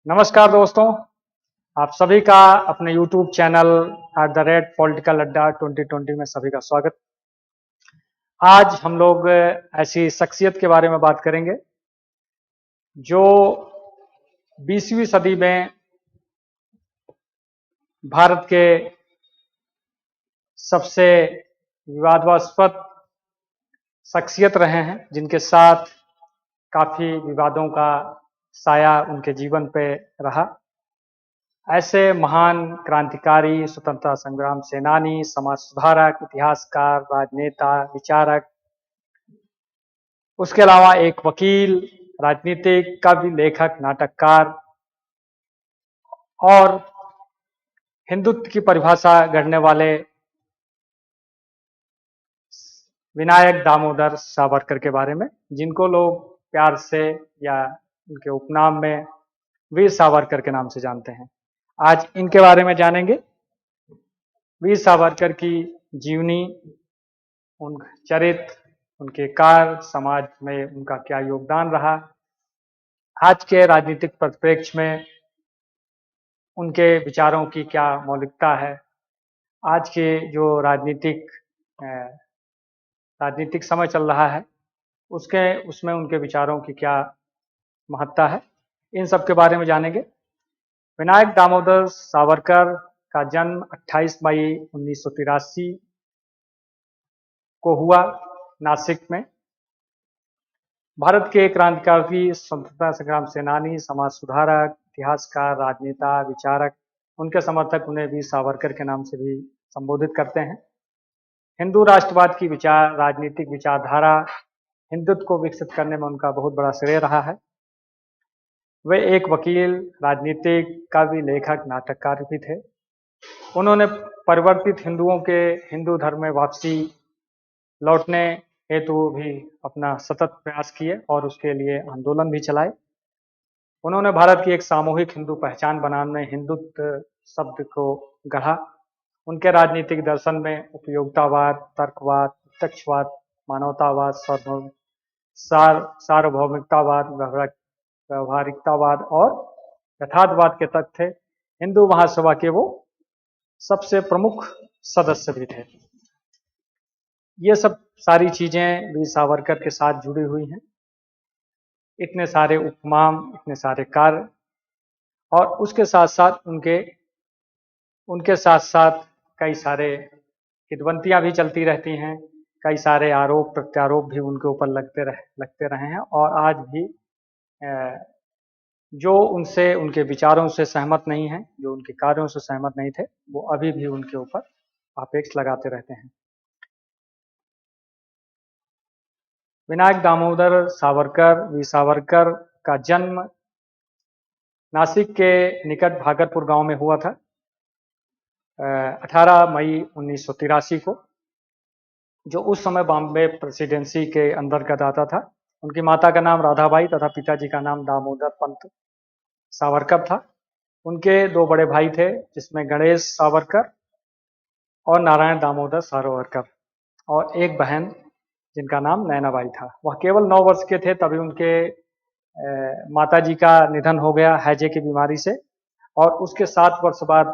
नमस्कार दोस्तों, आप सभी का अपने YouTube चैनल @पॉलिटिकल अड्डा 2020 में सभी का स्वागत। आज हम लोग ऐसी शख्सियत के बारे में बात करेंगे जो 20वीं सदी में भारत के सबसे विवादास्पद शख्सियत रहे हैं, जिनके साथ काफ़ी विवादों का साया उनके जीवन पे रहा। ऐसे महान क्रांतिकारी, स्वतंत्रता संग्राम सेनानी, समाज सुधारक, इतिहासकार, राजनेता, विचारक, उसके अलावा एक वकील, राजनीतिक, कवि, लेखक, नाटककार और हिंदुत्व की परिभाषा गढ़ने वाले विनायक दामोदर सावरकर के बारे में, जिनको लोग प्यार से या उनके उपनाम में वीर सावरकर के नाम से जानते हैं। आज इनके बारे में जानेंगे। वीर सावरकर की जीवनी, उन चरित्र, उनके कार्य, समाज में उनका क्या योगदान रहा, आज के राजनीतिक परिप्रेक्ष्य में उनके विचारों की क्या मौलिकता है, आज के जो राजनीतिक समय चल रहा है उसमें उनके विचारों की क्या महत्ता है, इन सब के बारे में जानेंगे। विनायक दामोदर सावरकर का जन्म 28 मई 1983 को हुआ नासिक में। भारत के क्रांतिकारी, स्वतंत्रता संग्राम सेनानी, समाज सुधारक, इतिहासकार, राजनेता, विचारक, उनके समर्थक उन्हें वीर सावरकर के नाम से भी संबोधित करते हैं। हिंदू राष्ट्रवाद की राजनीतिक विचारधारा, हिंदुत्व को विकसित करने में उनका बहुत बड़ा श्रेय रहा है। वे एक वकील, राजनीतिक, कवि, लेखक, नाटककार भी थे। उन्होंने परिवर्तित हिंदुओं के हिंदू धर्म में वापसी लौटने हेतु भी अपना सतत प्रयास किए और उसके लिए आंदोलन भी चलाए। उन्होंने भारत की एक सामूहिक हिंदू पहचान बनाने हिंदुत्व शब्द को गढ़ा। उनके राजनीतिक दर्शन में उपयोगितावाद, तर्कवाद, प्रत्यक्षवाद, मानवतावाद, सार्वभौमिकतावाद, व्यवहारिकतावाद और यथार्थवाद के तत्व थे। हिंदू महासभा के वो सबसे प्रमुख सदस्य भी थे। ये सब सारी चीजें वीर सावरकर के साथ जुड़ी हुई हैं। इतने सारे उपनाम, इतने सारे कार्य और उसके साथ साथ उनके साथ साथ कई सारे किंवदंतियां भी चलती रहती हैं। कई सारे आरोप प्रत्यारोप भी उनके ऊपर लगते रहे हैं और आज भी जो उनके विचारों से सहमत नहीं है, जो उनके कार्यों से सहमत नहीं थे, वो अभी भी उनके ऊपर आपेक्ष लगाते रहते हैं। विनायक दामोदर सावरकर, वीर सावरकर का जन्म नासिक के निकट भागलपुर गांव में हुआ था 18 मई 1983 को, जो उस समय बॉम्बे प्रेसिडेंसी के अंतर्गत आता था। उनकी माता का नाम राधाबाई तथा पिताजी का नाम दामोदर पंत सावरकर था। उनके दो बड़े भाई थे, जिसमें गणेश सावरकर और नारायण दामोदर सावरकर, और एक बहन जिनका नाम नैनाबाई था। वह केवल 9 वर्ष के थे तभी उनके माताजी का निधन हो गया हैजे की बीमारी से, और उसके 7 वर्ष बाद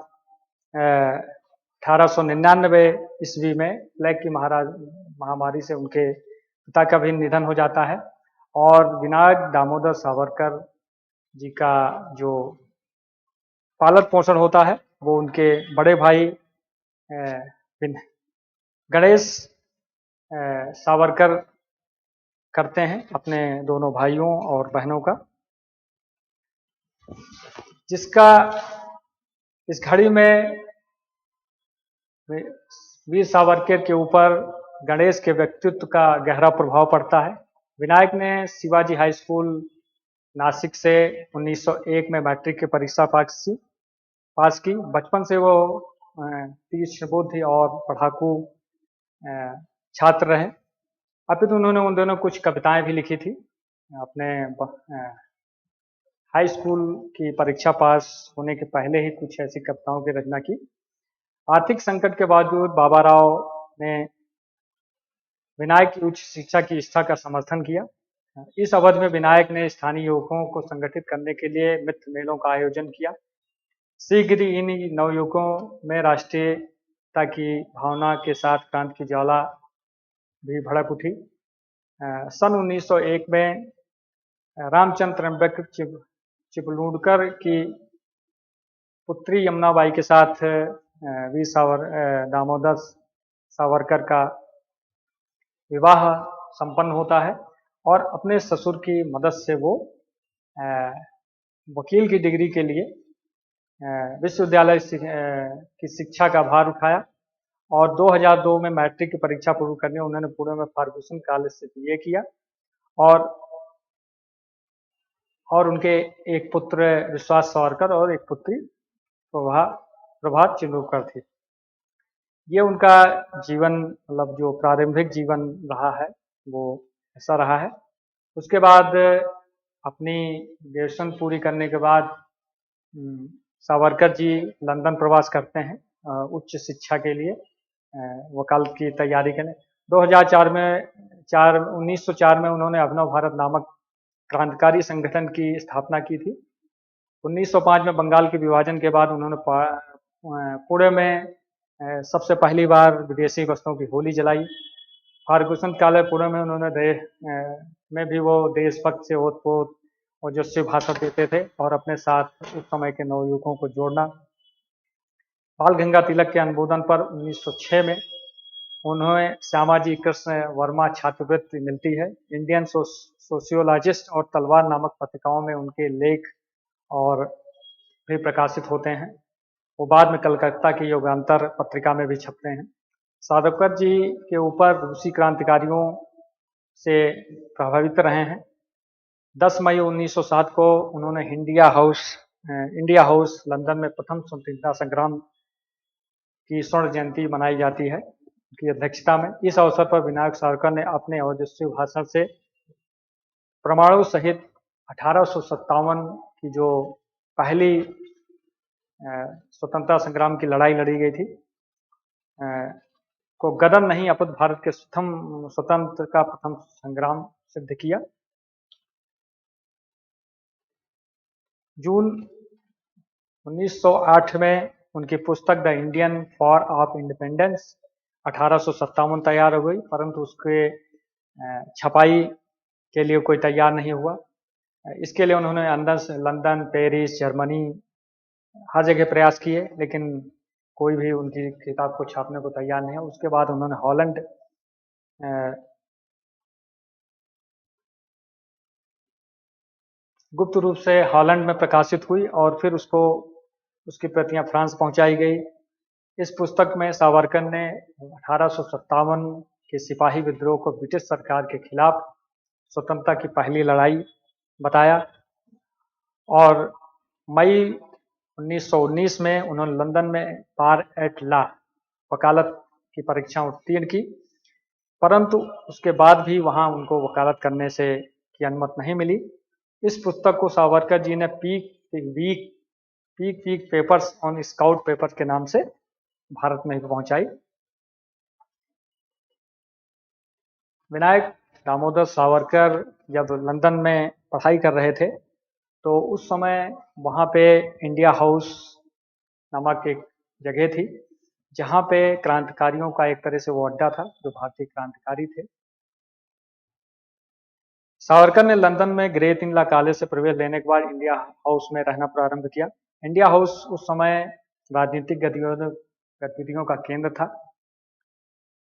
1899 ईस्वी में प्लेग की महामारी से उनके पिता का भी निधन हो जाता है। और विनायक दामोदर सावरकर जी का जो पालन पोषण होता है वो उनके बड़े भाई गणेश सावरकर करते हैं, अपने दोनों भाइयों और बहनों का, जिसका इस घड़ी में वीर सावरकर के ऊपर गणेश के व्यक्तित्व का गहरा प्रभाव पड़ता है। विनायक ने शिवाजी हाई स्कूल नासिक से 1901 में मैट्रिक की परीक्षा पास की। बचपन से वो तीक्ष्ण बुद्धि और पढ़ाकू छात्र रहे। अपितु उन्होंने उन दोनों कुछ कविताएं भी लिखी थी। अपने हाई स्कूल की परीक्षा पास होने के पहले ही कुछ ऐसी कविताओं की रचना की। आर्थिक संकट के बावजूद बाबा राव ने विनायक की उच्च शिक्षा की इच्छा का समर्थन किया। इस अवधि में विनायक ने स्थानीय युवकों को संगठित करने के लिए मित्र मेलों का आयोजन किया। शीघ्र ही इन नवयुवकों में राष्ट्रीयता की भावना के साथ क्रांति की ज्वाला भी भड़क उठी। सन 1901 में रामचंद्र त्र्यंबक चिपलूणकर की पुत्री यमुनाबाई के साथ वीर दामोदर सावरकर का विवाह संपन्न होता है और अपने ससुर की मदद से वो वकील की डिग्री के लिए विश्वविद्यालय की शिक्षा का भार उठाया और 2002 में मैट्रिक की परीक्षा पूर्ण करने उन्होंने पुणे में फर्गुसन कॉलेज से बीए किया और उनके एक पुत्र विश्वास सावरकर और एक पुत्री प्रभात चिंदोरकर थी। ये उनका जीवन मतलब जो प्रारंभिक जीवन रहा है वो ऐसा रहा है। उसके बाद अपनी ग्रेजुएशन पूरी करने के बाद सावरकर जी लंदन प्रवास करते हैं उच्च शिक्षा के लिए, वकालत की तैयारी के लिए। 1904 में उन्होंने अभिनव भारत नामक क्रांतिकारी संगठन की स्थापना की थी। 1905 में बंगाल के विभाजन के बाद उन्होंने पुणे में सबसे पहली बार विदेशी वस्तुओं की होली जलाई। फर्गुसन कॉलेज पुणे में उन्होंने में भी वो देशभक्त से ओतप्रोत ओजस्वी भाषण देते थे और अपने साथ उस समय के नवयुवकों को जोड़ना। बाल गंगा तिलक के अनुमोदन पर 1906 में उन्हें श्यामाजी कृष्ण वर्मा छात्रवृत्ति मिलती है। इंडियन सोशियोलॉजिस्ट और तलवार नामक पत्रिकाओं में उनके लेख और भी प्रकाशित होते हैं। वो बाद में कलकत्ता की युगांतर पत्रिका में भी छपते हैं। सावरकर जी के ऊपर रूसी क्रांतिकारियों से प्रभावित रहे हैं। 10 मई 1907 को उन्होंने इंडिया हाउस लंदन में प्रथम स्वतंत्रता संग्राम की स्वर्ण जयंती मनाई जाती है उनकी अध्यक्षता में। इस अवसर पर विनायक सावरकर ने अपने ओजस्वी भाषण से परमाणु सहित 1857 की जो पहली स्वतंत्रता संग्राम की लड़ाई लड़ी गई थी को गदन नहीं अपितु भारत के स्वतंत्र का प्रथम संग्राम सिद्ध किया। जून 1908 में उनकी पुस्तक the Indian war of independence 1857 तैयार हो गई, परंतु उसके छपाई के लिए कोई तैयार नहीं हुआ। इसके लिए उन्होंने लंदन, पेरिस, जर्मनी हर जगह प्रयास किए, लेकिन कोई भी उनकी किताब को छापने को तैयार नहीं है। उसके बाद उन्होंने हॉलैंड गुप्त रूप से हॉलैंड में प्रकाशित हुई और फिर उसकी प्रतियां फ्रांस पहुंचाई गई। इस पुस्तक में सावरकर ने 1857 के सिपाही विद्रोह को ब्रिटिश सरकार के खिलाफ स्वतंत्रता की पहली लड़ाई बताया और मई 1919 में उन्होंने लंदन में बार एट लॉ वकालत की परीक्षा उत्तीर्ण की, परंतु उसके बाद भी वहां उनको वकालत करने की अनुमति नहीं मिली। इस पुस्तक को सावरकर जी ने peak papers on scout papers के नाम से भारत में पहुंचाई। विनायक दामोदर सावरकर जब लंदन में पढ़ाई कर रहे थे तो उस समय वहाँ पे इंडिया हाउस नामक एक जगह थी जहाँ पे क्रांतिकारियों का एक तरह से वो अड्डा था, जो भारतीय क्रांतिकारी थे। सावरकर ने लंदन में ग्रेट इंडिया कॉलेज से प्रवेश लेने के बाद इंडिया हाउस में रहना प्रारंभ किया। इंडिया हाउस उस समय राजनीतिक गतिविधियों का केंद्र था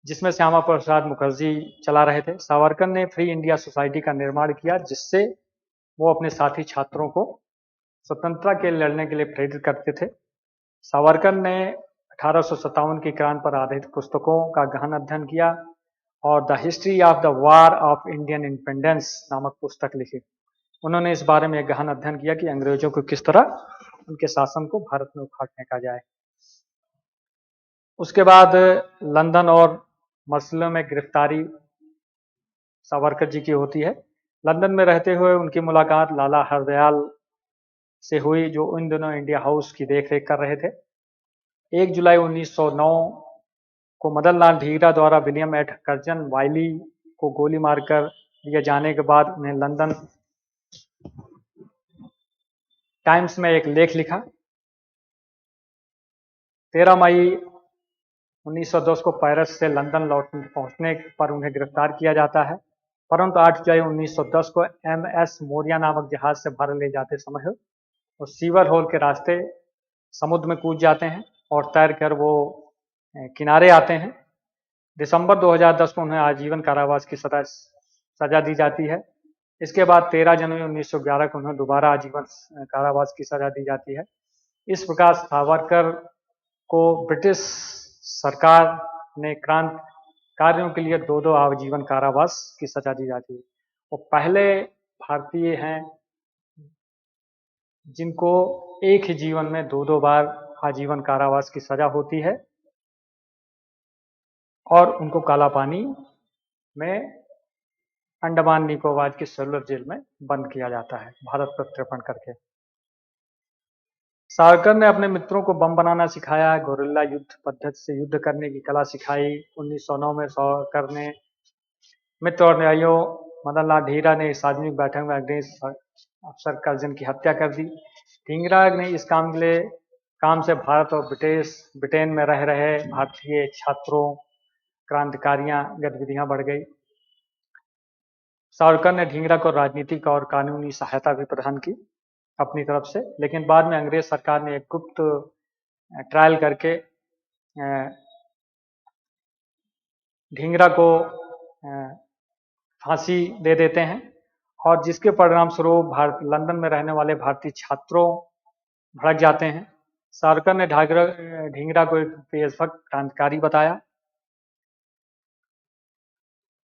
जिसमें श्यामा प्रसाद मुखर्जी चला रहे थे। सावरकर ने फ्री इंडिया सोसाइटी का निर्माण किया जिससे वो अपने साथी छात्रों को स्वतंत्रता के लड़ने के लिए प्रेरित करते थे। सावरकर ने 1857 की क्रांति पर आधारित पुस्तकों का गहन अध्ययन किया और the history of the war of Indian independence नामक पुस्तक लिखी। उन्होंने इस बारे में एक गहन अध्ययन किया कि अंग्रेजों को किस तरह उनके शासन को भारत में उखाड़ फेंका जाए। उसके बाद लंदन और मर्सिलों में गिरफ्तारी सावरकर जी की होती है। लंदन में रहते हुए उनकी मुलाकात लाला हरदयाल से हुई, जो उन दिनों इंडिया हाउस की देखरेख कर रहे थे। 1 जुलाई 1909 को मदन लाल ढींगरा द्वारा विलियम एट कर्जन वाइली को गोली मारकर दिए जाने के बाद उन्हें लंदन टाइम्स में एक लेख लिखा। 13 मई 1910 को पेरिस से लंदन पहुंचने पर उन्हें गिरफ्तार किया जाता है, परंतु 8 जुलाई 1910 को MS मोरिया नामक जहाज से भारत ले जाते समय वो सीवर होल के रास्ते समुद्र में कूद जाते हैं और तैरकर वो किनारे आते हैं। दिसंबर 2010 को उन्हें आजीवन कारावास की सजा दी जाती है। इसके बाद 13 जनवरी 1911 को उन्हें दोबारा आजीवन कारावास की सजा दी जाती है। इस प्रकार सावरकर को ब्रिटिश सरकार ने क्रांतिकारियों के लिए 2-2 आजीवन कारावास की सजा दी जाती है। वो पहले भारतीय हैं जिनको एक ही जीवन में 2-2 बार आजीवन कारावास की सजा होती है और उनको काला पानी में अंडमान निकोबार की सेलुलर जेल में बंद किया जाता है भारत प्रत्यर्पण करके। सावरकर ने अपने मित्रों को बम बनाना सिखाया, गोरिल्ला युद्ध पद्धति से युद्ध करने की कला सिखाई। 1909 में सावरकर ने मित्र और न्यायियों मदन लाल ढींगरा ने सार्वजनिक बैठक में अंग्रेज अफसर कर्जन की हत्या कर दी। ढींगरा ने इस काम से भारत और ब्रिटेन में रह रहे भारतीय छात्रों क्रांतिकारियां गतिविधियां बढ़ गई। सावरकर ने ढींगरा को राजनीतिक और कानूनी सहायता भी प्रदान की अपनी तरफ से, लेकिन बाद में अंग्रेज सरकार ने एक गुप्त ट्रायल करके ढींगरा को फांसी दे देते हैं और जिसके परिणाम स्वरूप लंदन में रहने वाले भारतीय छात्रों भड़क जाते हैं। सावरकर ने ढींगरा को एक देशभक्त क्रांतिकारी बताया।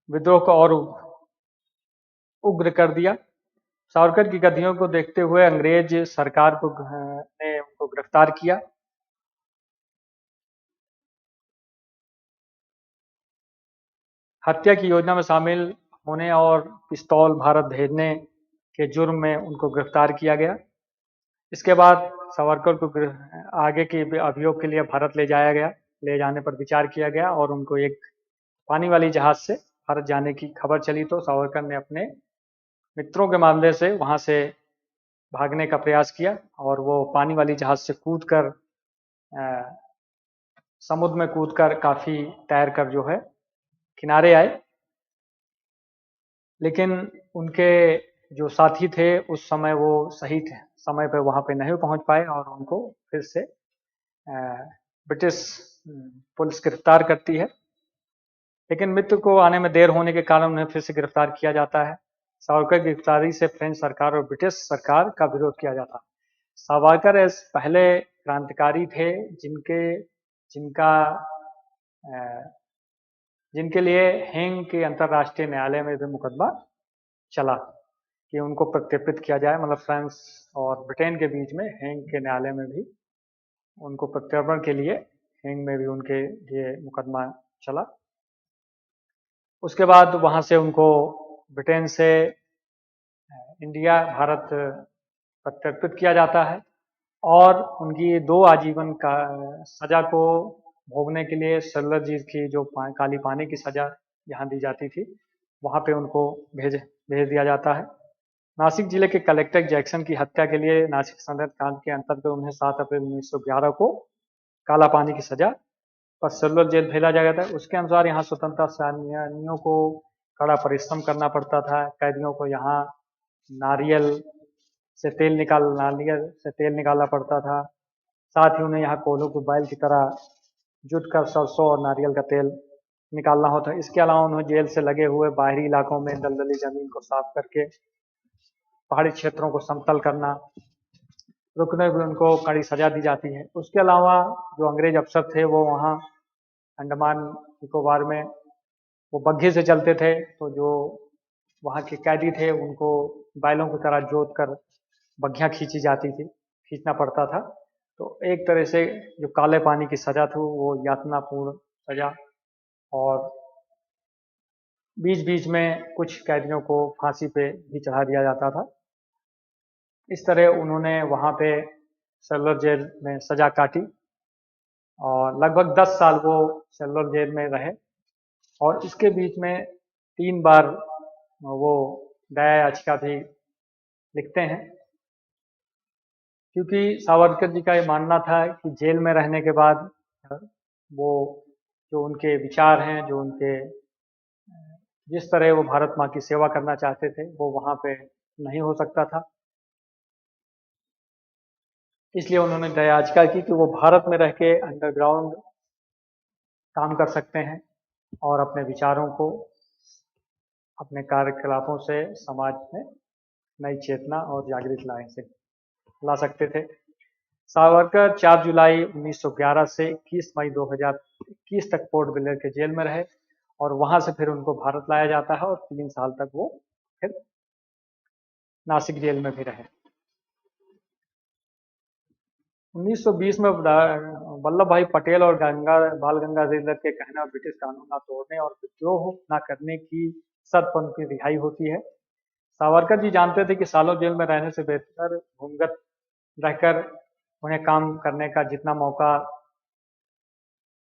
विद्रोह को और उग्र कर दिया। सावरकर की गतियों को देखते हुए अंग्रेज सरकार ने उनको गिरफ्तार किया। हत्या की योजना में शामिल होने और पिस्तौल भारत भेजने के जुर्म में उनको गिरफ्तार किया गया। इसके बाद सावरकर को आगे के अभियोग के लिए भारत ले जाने पर विचार किया गया और उनको एक पानी वाली जहाज से भारत जाने की खबर चली तो सावरकर ने अपने मित्रों के मामले से वहां से भागने का प्रयास किया और वो पानी वाली जहाज से कूदकर समुद्र में कूदकर काफी तैरकर जो है किनारे आए, लेकिन उनके जो साथी थे उस समय वो सही समय पर वहां पे नहीं पहुंच पाए और उनको फिर से ब्रिटिश पुलिस गिरफ्तार करती है। लेकिन मित्र को आने में देर होने के कारण उन्हें फिर से गिरफ्तार किया जाता है। सावरकर की गिरफ्तारी से फ्रेंच सरकार और ब्रिटिश सरकार का विरोध किया जाता है। सावरकर पहले क्रांतिकारी थे जिनके लिए हेग के अंतर्राष्ट्रीय न्यायालय में भी मुकदमा चला कि उनको प्रत्यर्पित किया जाए। मतलब फ्रांस और ब्रिटेन के बीच में हेग के न्यायालय में भी उनको प्रत्यर्पण के लिए हेग में भी उनके लिए मुकदमा चला। उसके बाद वहां से उनको ब्रिटेन से भारत प्रत्यर्पित किया जाता है और उनकी 2 आजीवन का सजा को भोगने के लिए सेलुलर जेल की जो काली पानी की सजा यहाँ दी जाती थी वहां पे उनको भेज दिया जाता है। नासिक जिले के कलेक्टर जैक्सन की हत्या के लिए नासिक सल्तनत कांड के अंतर्गत उन्हें 7 अप्रैल 1911 को काला पानी की सजा पर सेलुलर जेल भेजा जाता था। उसके अनुसार यहाँ स्वतंत्रता सेनानियों को कड़ा परिश्रम करना पड़ता था। कैदियों को यहाँ नारियल से तेल निकालना पड़ता था। साथ ही उन्हें यहाँ कोल्हों की बैल की तरह जुट कर सरसों और नारियल का तेल निकालना होता है। इसके अलावा उन्हें जेल से लगे हुए बाहरी इलाकों में दलदली जमीन को साफ करके पहाड़ी क्षेत्रों को समतल करना, रुकने भी उनको कड़ी सजा दी जाती है। उसके अलावा जो अंग्रेज अफसर थे वो वहाँ अंडमान निकोबार में वो बग्घी से चलते थे, तो जो वहाँ के कैदी थे उनको बैलों की तरह जोत कर बग्घियाँ खींचना पड़ता था। तो एक तरह से जो काले पानी की सजा थी वो यातनापूर्ण सजा, और बीच बीच में कुछ कैदियों को फांसी पे भी चढ़ा दिया जाता था। इस तरह उन्होंने वहाँ पे सेलुलर जेल में सजा काटी और लगभग 10 साल वो सेलुलर जेल में रहे और इसके बीच में 3 बार वो दया याचिका भी लिखते हैं, क्योंकि सावरकर जी का ये मानना था कि जेल में रहने के बाद वो जो उनके विचार हैं, जो उनके जिस तरह वो भारत माँ की सेवा करना चाहते थे, वो वहाँ पे नहीं हो सकता था। इसलिए उन्होंने दया याचिका की कि वो भारत में रह के अंडरग्राउंड काम कर सकते हैं और अपने विचारों को, अपने कार्यकलापों से समाज में नई चेतना और जागृति ला सकते थे। सावरकर 4 जुलाई 1911 से 21 मई 2021 तक पोर्ट ब्लेयर के जेल में रहे और वहां से फिर उनको भारत लाया जाता है और 3 साल तक वो फिर नासिक जेल में भी रहे। 1920 में वल्लभ भाई पटेल और बाल गंगाधर तिलक के कहने और ब्रिटिश कानून न तोड़ने और विद्रोह न करने की शर्त पर उनकी रिहाई होती है। सावरकर जी जानते थे कि सालों जेल में रहने से बेहतर भूमिगत रहकर उन्हें काम करने का जितना मौका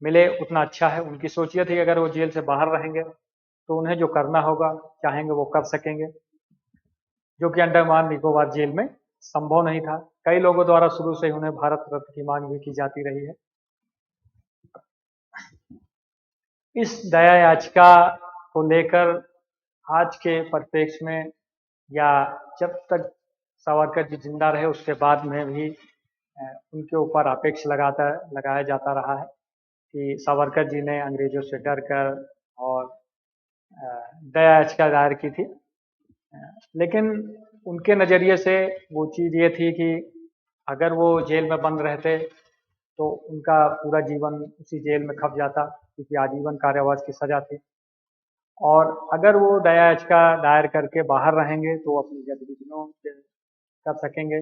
मिले उतना अच्छा है। उनकी सोच ये थी कि अगर वो जेल से बाहर रहेंगे तो उन्हें जो करना होगा, चाहेंगे वो कर सकेंगे, जो कि अंडमान निकोबार जेल में संभव नहीं था। कई लोगों द्वारा शुरू से ही उन्हें भारत रत्न की मांग भी की जाती रही है। इस दया याचिका को लेकर आज के परिप्रेक्ष्य में या जब तक सावरकर जी जिंदा रहे उसके बाद में भी उनके ऊपर आपेक्ष लगाया जाता रहा है कि सावरकर जी ने अंग्रेजों से डर कर और दया याचिका दायर की थी। लेकिन उनके नज़रिए से वो चीज़ ये थी कि अगर वो जेल में बंद रहते तो उनका पूरा जीवन उसी जेल में खप जाता, क्योंकि आजीवन कारावास की सजा थी। और अगर वो दया याचिका दायर करके बाहर रहेंगे तो अपनी गतिविधियों कर सकेंगे,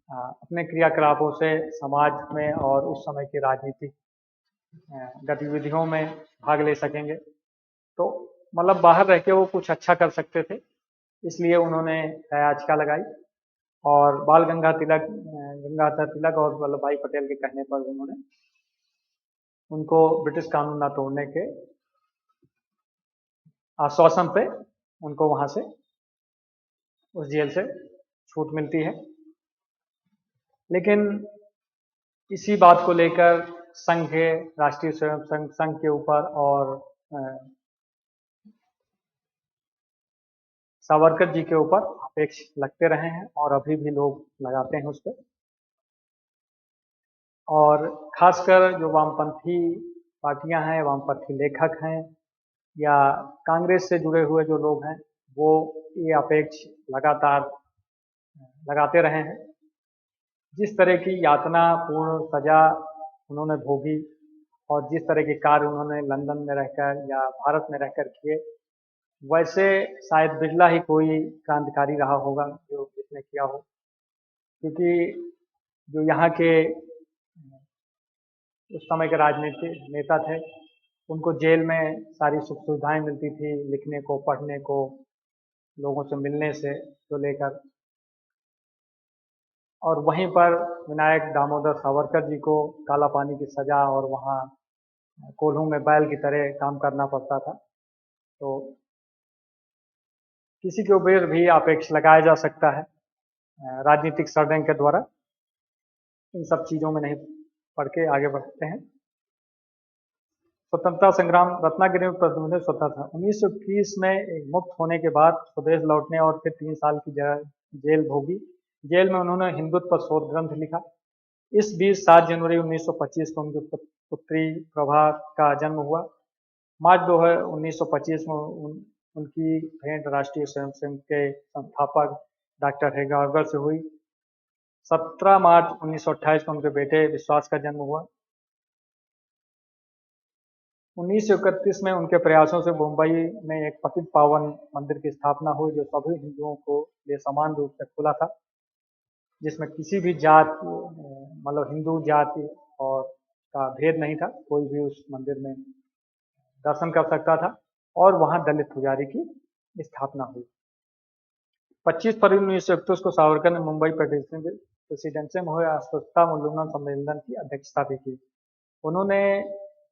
अपने क्रियाकलापों से समाज में और उस समय की राजनीतिक गतिविधियों में भाग ले सकेंगे। तो मतलब बाहर रह के वो कुछ अच्छा कर सकते थे, इसलिए उन्होंने याचिका लगाई और बाल गंगाधर तिलक और वल्लभ भाई पटेल के कहने पर उन्होंने उनको ब्रिटिश कानून न तोड़ने के आश्वासन पे उनको वहां से, उस जेल से छूट मिलती है। लेकिन इसी बात को लेकर संघ के, राष्ट्रीय स्वयं संघ के ऊपर और सावरकर जी के ऊपर आपेक्ष लगते रहे हैं और अभी भी लोग लगाते हैं उस पर। और खासकर जो वामपंथी पार्टियां हैं, वामपंथी लेखक हैं या कांग्रेस से जुड़े हुए जो लोग हैं, वो ये अपेक्ष लगातार लगाते रहे हैं। जिस तरह की यातना पूर्ण सजा उन्होंने भोगी और जिस तरह के कार्य उन्होंने लंदन में रहकर या भारत में रहकर किए, वैसे शायद बिरला ही कोई क्रांतिकारी रहा होगा जो जिसने किया हो, क्योंकि जो यहाँ के उस समय के राजनीतिक नेता थे, उनको जेल में सारी सुख सुविधाएं मिलती थी, लिखने को, पढ़ने को, लोगों से मिलने से तो लेकर। और वहीं पर विनायक दामोदर सावरकर जी को काला पानी की सजा और वहाँ कोल्हू में बैल की तरह काम करना पड़ता था। तो किसी के ऊपर भी आपेक्ष लगाया जा सकता है राजनीतिक षड्यंत्र के द्वारा। इन सब चीज़ों में नहीं पढ़ के आगे बढ़ते हैं। स्वतंत्रता संग्राम, रत्नागिरी में प्रतिबंधित स्वतंत्रता था। 1921 में मुक्त होने के बाद स्वदेश लौटने और फिर 3 साल की जेल भोगी। जेल में उन्होंने हिंदुत्व पर शोध ग्रंथ लिखा। इस बीच 7 जनवरी 1925 को उनकी पुत्री प्रभा का जन्म हुआ। मार्च 1925 में उनकी भेंट राष्ट्रीय स्वयंसेवक के संस्थापक डॉक्टर हेगावकर से हुई। 17 मार्च 1928 को उनके बेटे विश्वास का जन्म हुआ। 1931 में उनके प्रयासों से मुंबई में एक पतित पावन मंदिर की स्थापना हुई, जो सभी हिंदुओं को लिए समान रूप से खुला था, जिसमें किसी भी जात, मतलब हिंदू जाति और का भेद नहीं था। कोई भी उस मंदिर में दर्शन कर सकता था और वहां दलित पुजारी की स्थापना हुई। 25 फरवरी 1931 को सावरकर ने मुंबई प्रेसिडेंसी में हुए अस्पृश्यता उन्मूलन सम्मेलन की अध्यक्षता भी की। उन्होंने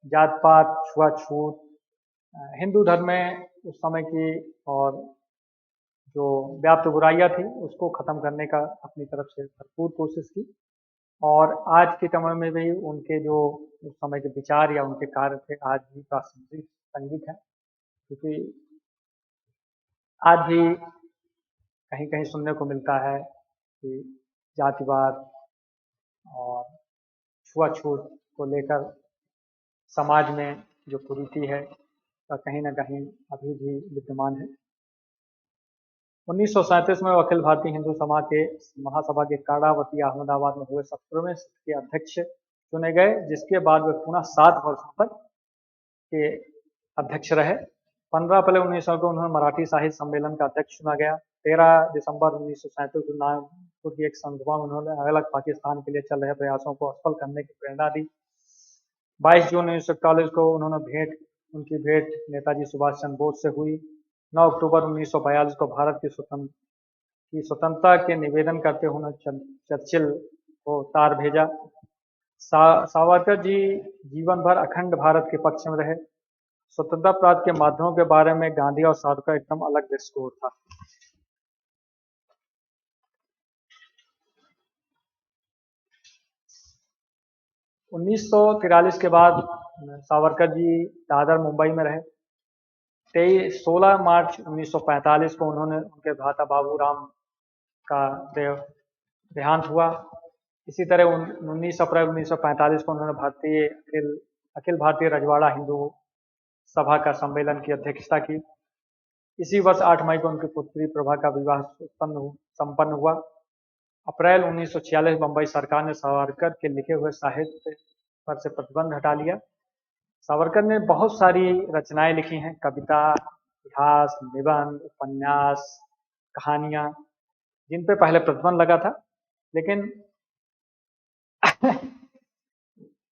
जात पात, छुआछूत, हिंदू धर्म में उस समय की और जो व्याप्त बुराइयां थी उसको खत्म करने का अपनी तरफ से भरपूर कोशिश की। और आज के समय में भी उनके जो उस समय के विचार या उनके कार्य थे आज भी प्रासंगिक संगीत है, क्योंकि आज भी कहीं कहीं सुनने को मिलता है कि जातिवाद और छुआछूत को लेकर समाज में जो कुरीति है वह कहीं न कहीं अभी भी विद्यमान है। 1937 में वो अखिल भारतीय हिंदू महासभा के काड़ावती अहमदाबाद में हुए 17वें सत्र के अध्यक्ष चुने गए, जिसके बाद वे पुनः 7 वर्षों तक के अध्यक्ष रहे। 15 अप्रैल 1900 को उन्होंने मराठी साहित्य सम्मेलन का अध्यक्ष चुना गया। 13 दिसंबर 1937 को नागपुर की एक संसभा में उन्होंने अलग पाकिस्तान के लिए चल रहे प्रयासों को असफल करने की प्रेरणा दी। 22 जून 1941 को उनकी भेंट नेताजी सुभाष चंद्र बोस से हुई। 9 अक्टूबर 1942 को भारत की स्वतंत्रता के निवेदन करते हुए चर्चिल को तार भेजा। सावरकर जी जीवन भर अखंड भारत के पक्ष में रहे। स्वतंत्रता प्राप्ति के माध्यमों के बारे में गांधी और सावरकर एकदम अलग दृष्टिकोण था। उन्नीस के बाद सावरकर जी दादर मुंबई में रहे। 16 मार्च 1945 को उनके भ्राता बाबू राम का देहांत हुआ। इसी तरह 19 अप्रैल 1945 को उन्होंने अखिल भारतीय रजवाड़ा हिंदू सभा का सम्मेलन की अध्यक्षता की। इसी वर्ष 8 मई को उनकी पुत्री प्रभा का विवाह संपन्न हुआ। अप्रैल 1946 बंबई सरकार ने सावरकर के लिखे हुए साहित्य पर से प्रतिबंध हटा लिया। सावरकर ने बहुत सारी रचनाएं लिखी हैं, कविता, इतिहास, निबंध, उपन्यास, कहानियां, जिन पे पहले प्रतिबंध लगा था, लेकिन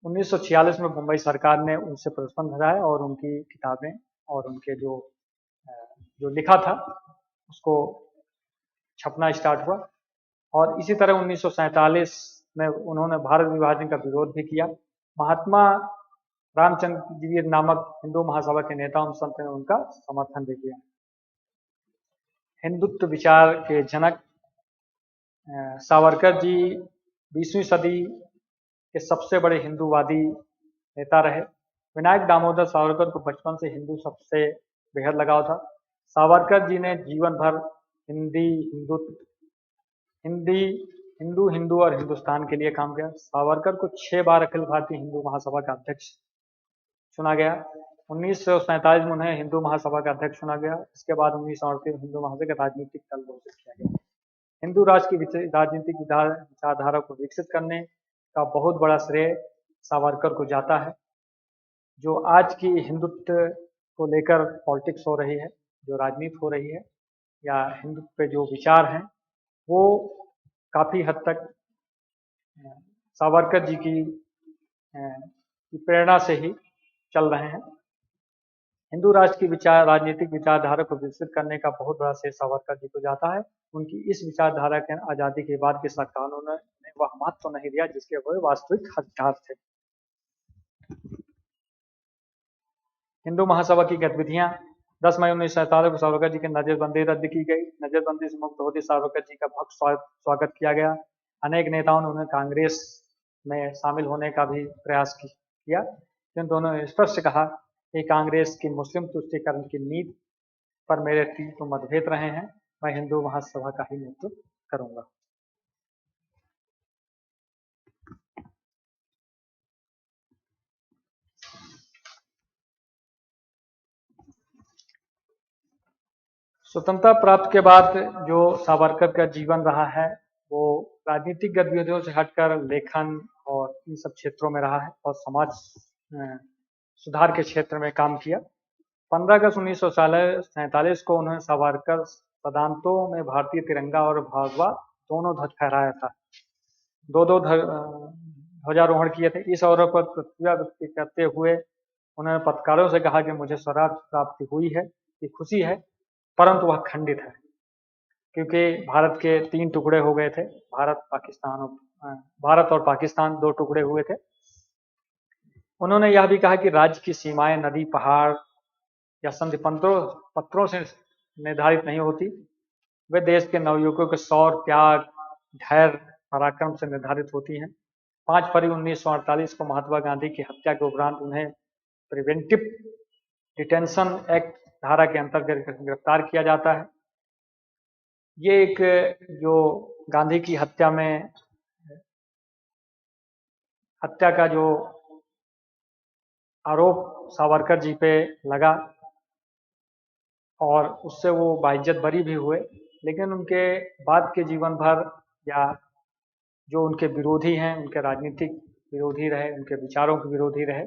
1946 में मुंबई सरकार ने उनसे प्रतिबंध हटाया और उनकी किताबें और उनके जो लिखा था उसको छपना स्टार्ट हुआ। और इसी तरह 1947 में उन्होंने भारत विभाजन का विरोध भी किया। महात्मा रामचंद्र जी नामक हिंदू महासभा के नेता और संत ने उनका समर्थन भी किया। हिंदुत्व विचार के जनक सावरकर जी 20वीं सदी के सबसे बड़े हिंदूवादी नेता रहे। विनायक दामोदर सावरकर को बचपन से हिंदू शब्द से बेहद लगाव था। सावरकर जी ने जीवन भर हिंदू और हिंदुस्तान के लिए काम किया। सावरकर को 6 बार अखिल भारतीय हिंदू महासभा का अध्यक्ष चुना गया। 1947 में उन्हें हिंदू महासभा का अध्यक्ष चुना गया। इसके बाद 1938 में हिंदू महासभा का राजनीतिक दल घोषित किया गया। हिंदू राष्ट्र की राजनीतिक विचारधारा को विकसित करने का बहुत बड़ा श्रेय सावरकर को जाता है। जो आज की हिंदुत्व को लेकर पॉलिटिक्स हो रही है, जो राजनीति हो रही है, या हिंदुत्व पे जो विचार हैं, वो काफी हद तक सावरकर जी की प्रेरणा से ही चल रहे हैं। हिंदू राष्ट्र की राजनीतिक विचारधारा को विकसित करने का बहुत बड़ा श्रेय सावरकर जी को जाता है। उनकी इस विचारधारा के आजादी के बाद की सरकारों ने वह महत्व नहीं दिया जिसके वो वास्तविक हकदार थे। हिंदू महासभा की गतिविधियां 10 मई 1947 को सावरकर जी की नजरबंदी रद्द की गई। नजरबंदी से मुक्त होते सावरकर जी का भव्य स्वागत किया गया। अनेक नेताओं ने उन्हें कांग्रेस में शामिल होने का भी प्रयास किया, किंतु उन्होंने स्पष्ट कहा कि कांग्रेस की मुस्लिम तुष्टीकरण की नीति पर मेरे तीव्र मतभेद रहे हैं। मैं हिंदू महासभा का ही नेतृत्व करूंगा। स्वतंत्रता प्राप्त के बाद जो सावरकर का जीवन रहा है वो राजनीतिक गतिविधियों से हटकर लेखन और इन सब क्षेत्रों में रहा है और समाज सुधार के क्षेत्र में काम किया। 15 अगस्त 1947 को उन्होंने सावरकर सदांतों में भारतीय तिरंगा और भगवा दोनों ध्वज फहराया था। दो ध्वजारोहण किए थे। इस अवसर पर प्रतिक्रिया व्यक्त करते हुए उन्होंने पत्रकारों से कहा कि मुझे स्वराज प्राप्ति हुई है, ये खुशी है, परंतु वह खंडित है, क्योंकि भारत के 3 टुकड़े हो गए थे। भारत और पाकिस्तान 2 टुकड़े हुए थे। उन्होंने यह भी कहा कि राज्य की सीमाएं नदी, पहाड़ या संधि पत्रों से निर्धारित नहीं होती। वे देश के नवयुवकों के शौर्य, त्याग, धैर्य, पराक्रम से निर्धारित होती हैं। 5 फरवरी 1948 को महात्मा गांधी की हत्या के उपरांत उन्हें प्रिवेंटिव डिटेंशन एक्ट धारा के अंतर्गत गिरफ्तार किया जाता है। ये एक जो गांधी की हत्या का जो आरोप सावरकर जी पे लगा और उससे वो बाइज्जत बरी भी हुए, लेकिन उनके बाद के जीवन भर या जो उनके विरोधी हैं, उनके राजनीतिक विरोधी रहे, उनके विचारों के विरोधी रहे,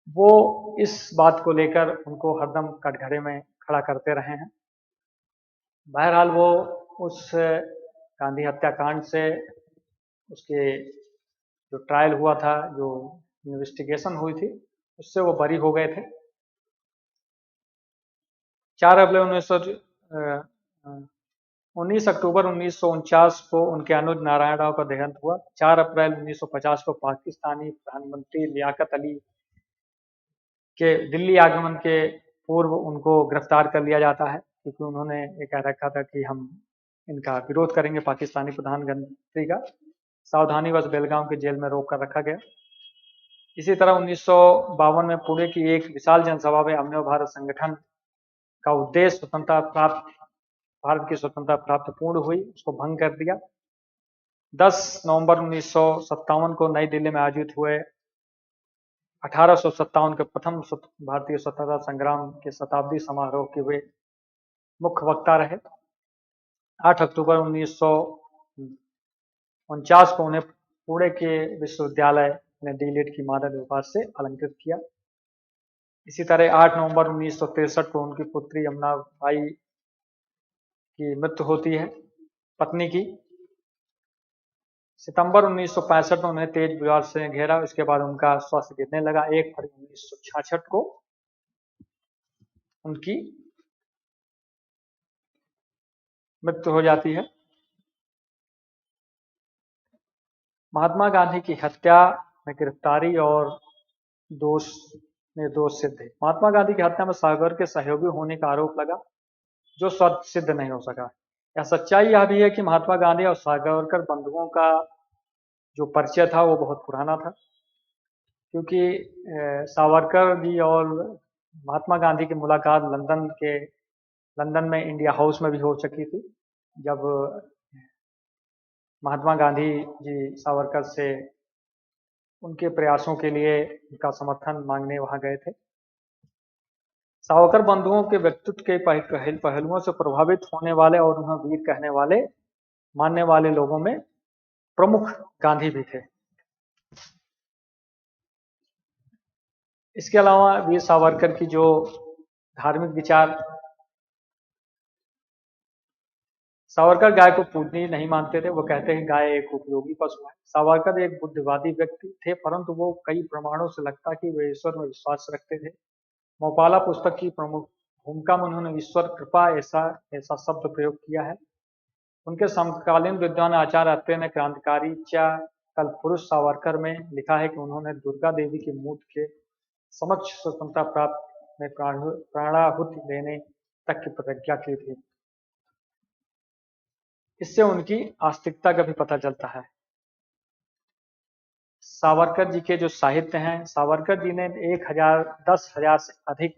वो इस बात को लेकर उनको हरदम कटघरे में खड़ा करते रहे हैं। बहरहाल वो उस गांधी हत्याकांड से, उसके जो ट्रायल हुआ था, जो इन्वेस्टिगेशन हुई थी, उससे वो बरी हो गए थे। 19 अक्टूबर 1949 को उनके अनुज नारायण राव का देहांत हुआ। 4 अप्रैल 1950 को पाकिस्तानी प्रधानमंत्री लियाकत अली के दिल्ली आगमन के पूर्व उनको गिरफ्तार कर लिया जाता है, क्योंकि उन्होंने ये कह रखा था कि हम इनका विरोध करेंगे पाकिस्तानी प्रधानमंत्री का। सावधानीवश बेलगांव की जेल में रोक कर रखा गया। इसी तरह 1952 में पुणे की एक विशाल जनसभा में अभिनव भारत संगठन का उद्देश्य स्वतंत्रता प्राप्त, भारत की स्वतंत्रता प्राप्त पूर्ण हुई, उसको भंग कर दिया। 10 नवंबर 1957 को नई दिल्ली में आयोजित हुए 1857 के प्रथम भारतीय स्वतंत्रता संग्राम के शताब्दी समारोह के वे मुख्य वक्ता रहे। 8 अक्टूबर 1949 को उन्हें पुणे के विश्वविद्यालय ने डीलिट की मानद उपाधि से अलंकृत किया। इसी तरह 8 नवंबर 1963 को उनकी पुत्री यमुना बाई की मृत्यु होती है, पत्नी की। सितंबर 1965 में उन्हें तेज बुखार से घेरा, इसके बाद उनका स्वास्थ्य गिरने लगा। 1 फरवरी 1966 को उनकी मृत्यु हो जाती है। महात्मा गांधी की हत्या में गिरफ्तारी और निर्दोष सिद्ध है। महात्मा गांधी की हत्या में सावरकर के सहयोगी होने का आरोप लगा, जो सिद्ध नहीं हो सका। सच्चाई यह भी है कि महात्मा गांधी और सावरकर बंधुओं का जो परिचय था वो बहुत पुराना था, क्योंकि सावरकर जी और महात्मा गांधी की मुलाकात लंदन में इंडिया हाउस में भी हो चुकी थी, जब महात्मा गांधी जी सावरकर से उनके प्रयासों के लिए उनका समर्थन मांगने वहां गए थे। सावरकर बंधुओं के व्यक्तित्व के पहलुओं से प्रभावित होने वाले और उन्हें वीर कहने वाले, मानने वाले लोगों में प्रमुख गांधी भी थे। इसके अलावा वीर सावरकर की जो धार्मिक विचार, सावरकर गाय को पूजनीय नहीं मानते थे, वो कहते हैं गाय एक उपयोगी पशु है। सावरकर एक बुद्धिवादी व्यक्ति थे, परंतु वो कई प्रमाणों से लगता कि वे ईश्वर में विश्वास रखते थे। मोपाला पुस्तक की प्रमुख भूमिका में उन्होंने ईश्वर कृपा ऐसा शब्द प्रयोग किया है। उनके समकालीन विद्वान आचार्य अत्रे ने क्रांतिकारी कलपुरुष सावरकर में लिखा है कि उन्होंने दुर्गा देवी की मूर्ति के समक्ष स्वतंत्रता प्राप्त में प्राणाहुति देने तक की प्रतिज्ञा की थी। इससे उनकी आस्तिकता का भी पता चलता है। सावरकर जी के जो साहित्य हैं, सावरकर जी ने 10,000 से अधिक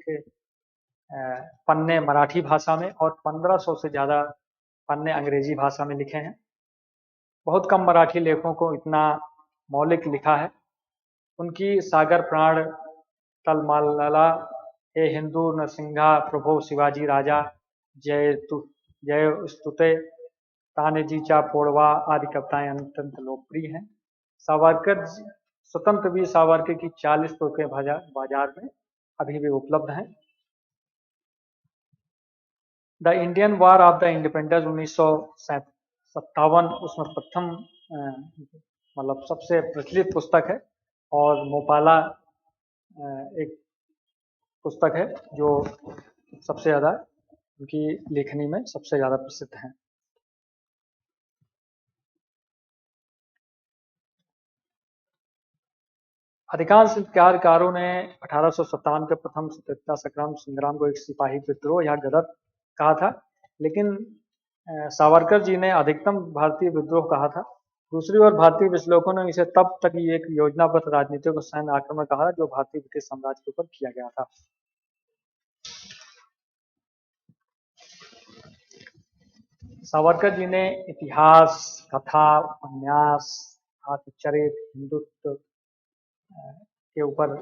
पन्ने मराठी भाषा में और 1500 से ज्यादा पन्ने अंग्रेजी भाषा में लिखे हैं। बहुत कम मराठी लेखकों को इतना मौलिक लिखा है। उनकी सागर प्राण, तलमाला, हे हिंदू नरसिंहा प्रभो शिवाजी राजा, जय स्तुते, तानेजीचा पोड़वा आदि कविताएं अत्यंत लोकप्रिय हैं। सावरकर स्वतंत्र वीर सावरकर की 40 पुस्तकें बाजार में अभी भी उपलब्ध हैं। The Indian war of the independence 1957 उसमें प्रथम मतलब सबसे प्रचलित पुस्तक है, और मोपाला एक पुस्तक है जो सबसे ज्यादा उनकी लेखनी में सबसे ज्यादा प्रसिद्ध है। अधिकांश इतिहासकारों ने 1857 के प्रथम स्वतंत्रता संग्राम को एक सिपाही विद्रोह या गदर कहा था। लेकिन सावरकर जी ने अधिकतम भारतीय विद्रोह कहा था। दूसरी ओर भारतीय विश्लेषकों ने इसे तब तक ही एक योजनाबद्ध राजनीतिक और सैन्य आक्रमण कहा जो भारतीय ब्रिटिश साम्राज्य के ऊपर किया गया था। सावरकर जी ने इतिहास, कथा, उपन्यास, आत्मचरित, हिंदुत्व के ऊपर